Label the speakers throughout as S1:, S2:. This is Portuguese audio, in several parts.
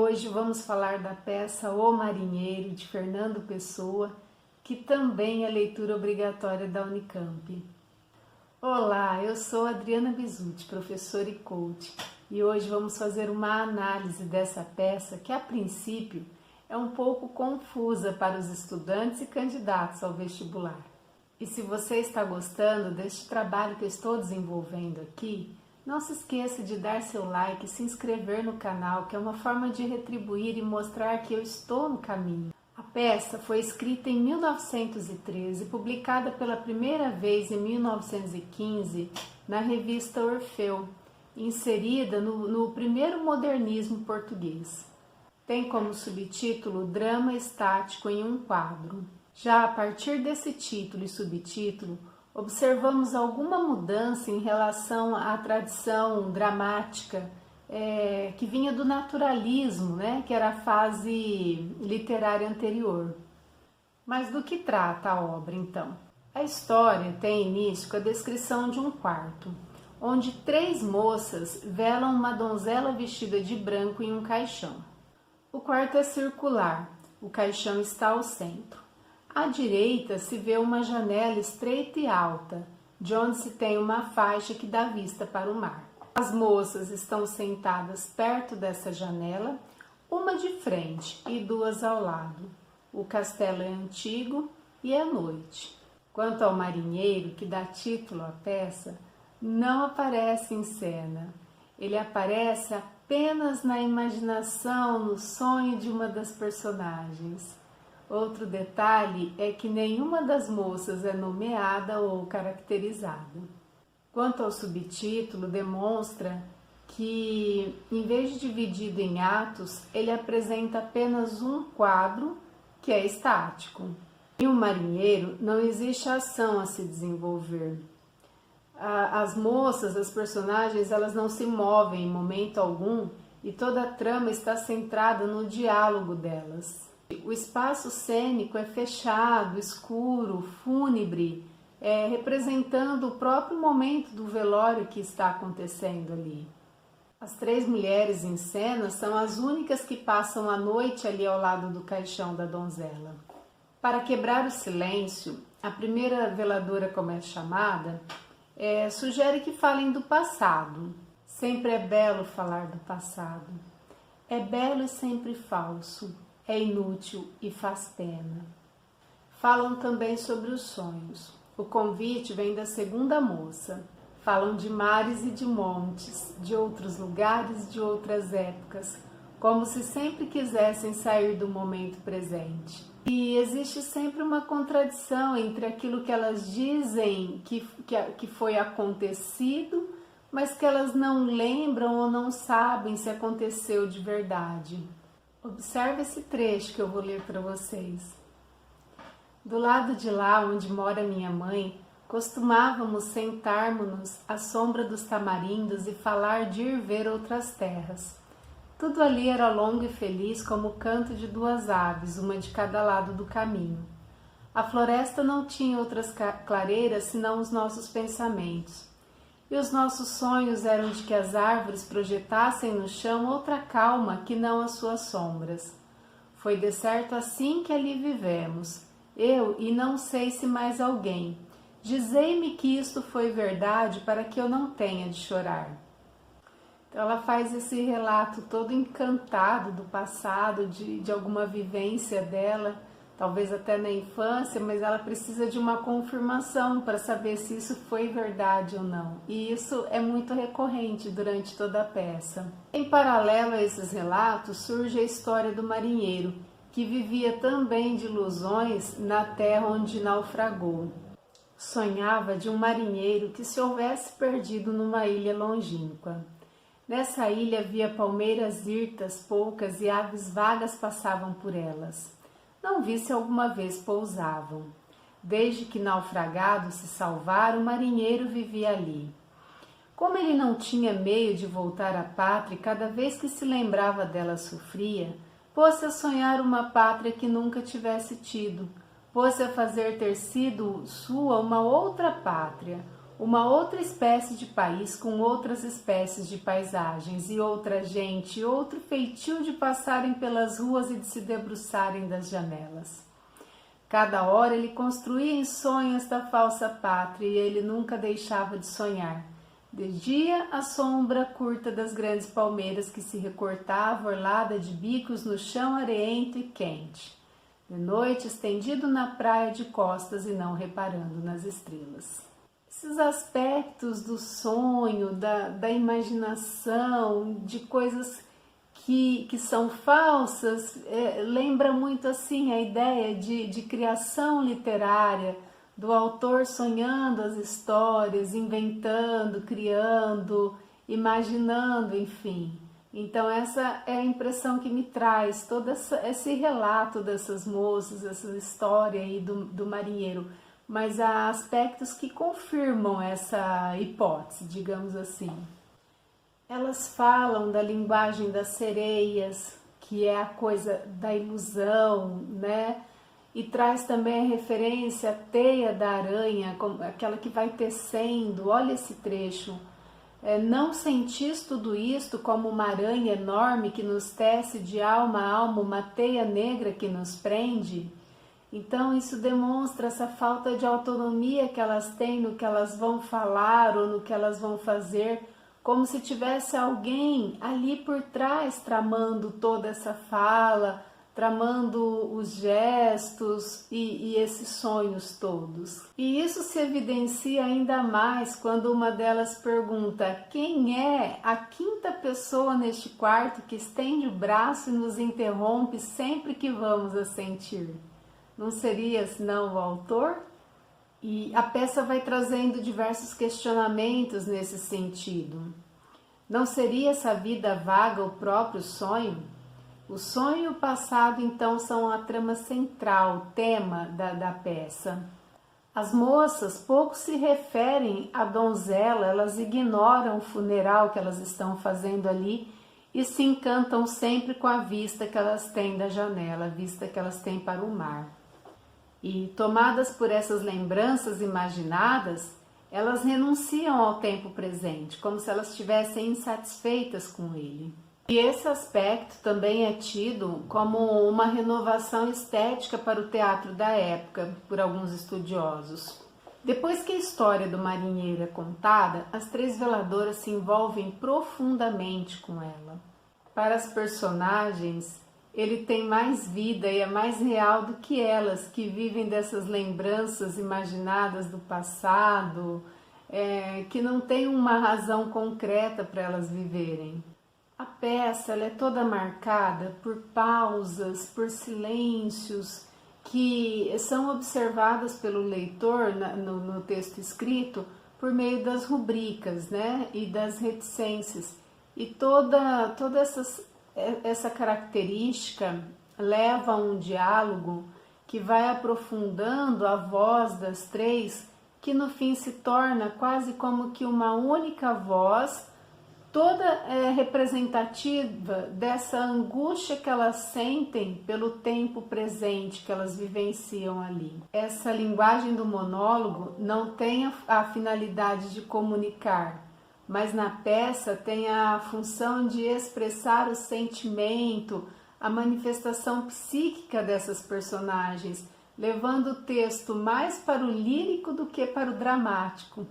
S1: Hoje vamos falar da peça O Marinheiro, de Fernando Pessoa, que também é leitura obrigatória da Unicamp. Olá, eu sou Adriana Bisutti, professora e coach, e hoje vamos fazer uma análise dessa peça que, a princípio, é um pouco confusa para os estudantes e candidatos ao vestibular. E se você está gostando deste trabalho que eu estou desenvolvendo aqui, não se esqueça de dar seu like e se inscrever no canal, que é uma forma de retribuir e mostrar que eu estou no caminho. A peça foi escrita em 1913 e publicada pela primeira vez em 1915 na revista Orfeu, inserida no primeiro modernismo português. Tem como subtítulo Drama Estático em um Quadro. Já a partir desse título e subtítulo, observamos alguma mudança em relação à tradição dramática que vinha do naturalismo, que era a fase literária anterior. Mas do que trata a obra, então? A história tem início com a descrição de um quarto, onde 3 moças velam uma donzela vestida de branco em um caixão. O quarto é circular, o caixão está ao centro. À direita se vê uma janela estreita e alta, de onde se tem uma faixa que dá vista para o mar. As moças estão sentadas perto dessa janela, uma de frente e 2 ao lado. O castelo é antigo e é noite. Quanto ao marinheiro, que dá título à peça, não aparece em cena. Ele aparece apenas na imaginação, no sonho de uma das personagens. Outro detalhe é que nenhuma das moças é nomeada ou caracterizada. Quanto ao subtítulo, demonstra que, em vez de dividido em atos, ele apresenta apenas um quadro que é estático. Em Um Marinheiro não existe ação a se desenvolver. As moças, as personagens, elas não se movem em momento algum e toda a trama está centrada no diálogo delas. O espaço cênico é fechado, escuro, fúnebre, representando o próprio momento do velório que está acontecendo ali. As 3 mulheres em cena são as únicas que passam a noite ali ao lado do caixão da donzela. Para quebrar o silêncio, a primeira veladora, como é chamada, sugere que falem do passado. Sempre é belo falar do passado. É belo e sempre falso. É inútil e faz pena. Falam também sobre os sonhos. O convite vem da segunda moça. Falam de mares e de montes, de outros lugares, de outras épocas, como se sempre quisessem sair do momento presente. E existe sempre uma contradição entre aquilo que elas dizem que foi acontecido, mas que elas não lembram ou não sabem se aconteceu de verdade. Observe esse trecho que eu vou ler para vocês. Do lado de lá onde mora minha mãe, costumávamos sentarmos-nos à sombra dos tamarindos e falar de ir ver outras terras. Tudo ali era longo e feliz como o canto de 2 aves, uma de cada lado do caminho. A floresta não tinha outras clareiras senão os nossos pensamentos. E os nossos sonhos eram de que as árvores projetassem no chão outra calma que não as suas sombras. Foi de certo assim que ali vivemos, eu e não sei se mais alguém. Dizei-me que isto foi verdade para que eu não tenha de chorar. Então ela faz esse relato todo encantado do passado, de alguma vivência dela, talvez até na infância, mas ela precisa de uma confirmação para saber se isso foi verdade ou não. E isso é muito recorrente durante toda a peça. Em paralelo a esses relatos, surge a história do marinheiro, que vivia também de ilusões na terra onde naufragou. Sonhava de um marinheiro que se houvesse perdido numa ilha longínqua. Nessa ilha havia palmeiras hirtas, poucas, e aves vagas passavam por elas. Não vi se alguma vez pousavam. Desde que naufragado se salvara, o marinheiro vivia ali. Como ele não tinha meio de voltar à pátria e cada vez que se lembrava dela sofria, pôs-se a sonhar uma pátria que nunca tivesse tido, pôs-se a fazer ter sido sua uma outra pátria, uma outra espécie de país com outras espécies de paisagens e outra gente, outro feitio de passarem pelas ruas e de se debruçarem das janelas. Cada hora ele construía em sonho esta falsa pátria e ele nunca deixava de sonhar. De dia, a sombra curta das grandes palmeiras que se recortava orlada de bicos no chão areento e quente. De noite, estendido na praia de costas e não reparando nas estrelas. Esses aspectos do sonho, da imaginação, de coisas que são falsas, lembra muito assim a ideia de criação literária, do autor sonhando as histórias, inventando, criando, imaginando, enfim. Então essa é a impressão que me traz, todo esse relato dessas moças, essa história aí do marinheiro. Mas há aspectos que confirmam essa hipótese, digamos assim. Elas falam da linguagem das sereias, que é a coisa da ilusão, né? E traz também a referência à teia da aranha, aquela que vai tecendo. Olha esse trecho. Não sentis tudo isto como uma aranha enorme que nos tece de alma a alma uma teia negra que nos prende? Então isso demonstra essa falta de autonomia que elas têm no que elas vão falar ou no que elas vão fazer, como se tivesse alguém ali por trás tramando toda essa fala, tramando os gestos e esses sonhos todos. E isso se evidencia ainda mais quando uma delas pergunta: quem é a quinta pessoa neste quarto que estende o braço e nos interrompe sempre que vamos assentir? Não seria senão o autor? E a peça vai trazendo diversos questionamentos nesse sentido. Não seria essa vida vaga o próprio sonho? O sonho e o passado, então, são a trama central, o tema da peça. As moças pouco se referem à donzela, elas ignoram o funeral que elas estão fazendo ali e se encantam sempre com a vista que elas têm da janela, a vista que elas têm para o mar. E, tomadas por essas lembranças imaginadas, elas renunciam ao tempo presente, como se elas estivessem insatisfeitas com ele. E esse aspecto também é tido como uma renovação estética para o teatro da época, por alguns estudiosos. Depois que a história do marinheiro é contada, as três veladoras se envolvem profundamente com ela. Para as personagens, ele tem mais vida e é mais real do que elas, que vivem dessas lembranças imaginadas do passado, que não tem uma razão concreta para elas viverem. A peça ela é toda marcada por pausas, por silêncios que são observadas pelo leitor no texto escrito por meio das rubricas, né, e das reticências. E toda essa característica leva a um diálogo que vai aprofundando a voz das três, que no fim se torna quase como que uma única voz, toda representativa dessa angústia que elas sentem pelo tempo presente que elas vivenciam ali. Essa linguagem do monólogo não tem a finalidade de comunicar, mas na peça tem a função de expressar o sentimento, a manifestação psíquica dessas personagens, levando o texto mais para o lírico do que para o dramático.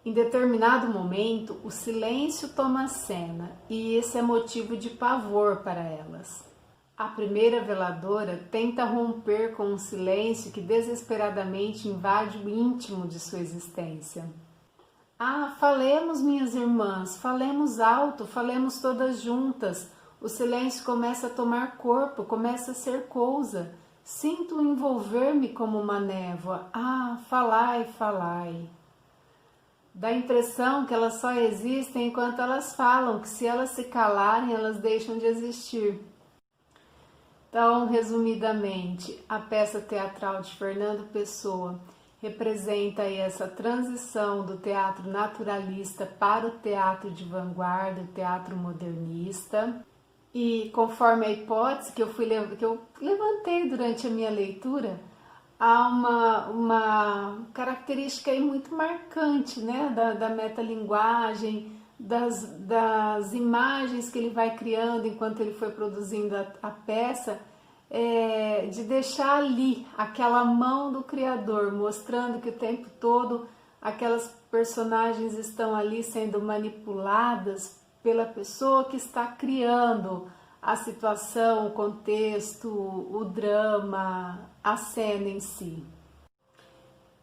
S1: Em determinado momento, o silêncio toma a cena e esse é motivo de pavor para elas. A primeira veladora tenta romper com um silêncio que desesperadamente invade o íntimo de sua existência. Ah, falemos, minhas irmãs, falemos alto, falemos todas juntas. O silêncio começa a tomar corpo, começa a ser coisa. Sinto envolver-me como uma névoa. Ah, falai, falai. Dá a impressão que elas só existem enquanto elas falam, que se elas se calarem, elas deixam de existir. Então, resumidamente, a peça teatral de Fernando Pessoa representa aí essa transição do teatro naturalista para o teatro de vanguarda, o teatro modernista. E conforme a hipótese que eu levantei durante a minha leitura, há uma característica aí muito marcante, né, da metalinguagem, das imagens que ele vai criando enquanto ele foi produzindo a peça, de deixar ali aquela mão do criador, mostrando que o tempo todo aquelas personagens estão ali sendo manipuladas pela pessoa que está criando a situação, o contexto, o drama, a cena em si.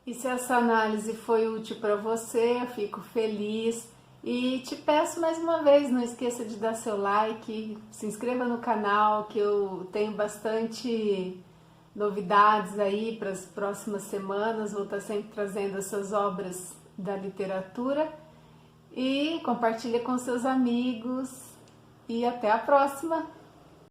S1: E se essa análise foi útil para você, eu fico feliz e te peço mais uma vez, não esqueça de dar seu like, se inscreva no canal, que eu tenho bastante novidades aí para as próximas semanas, vou estar sempre trazendo essas obras da literatura e compartilhe com seus amigos e até a próxima!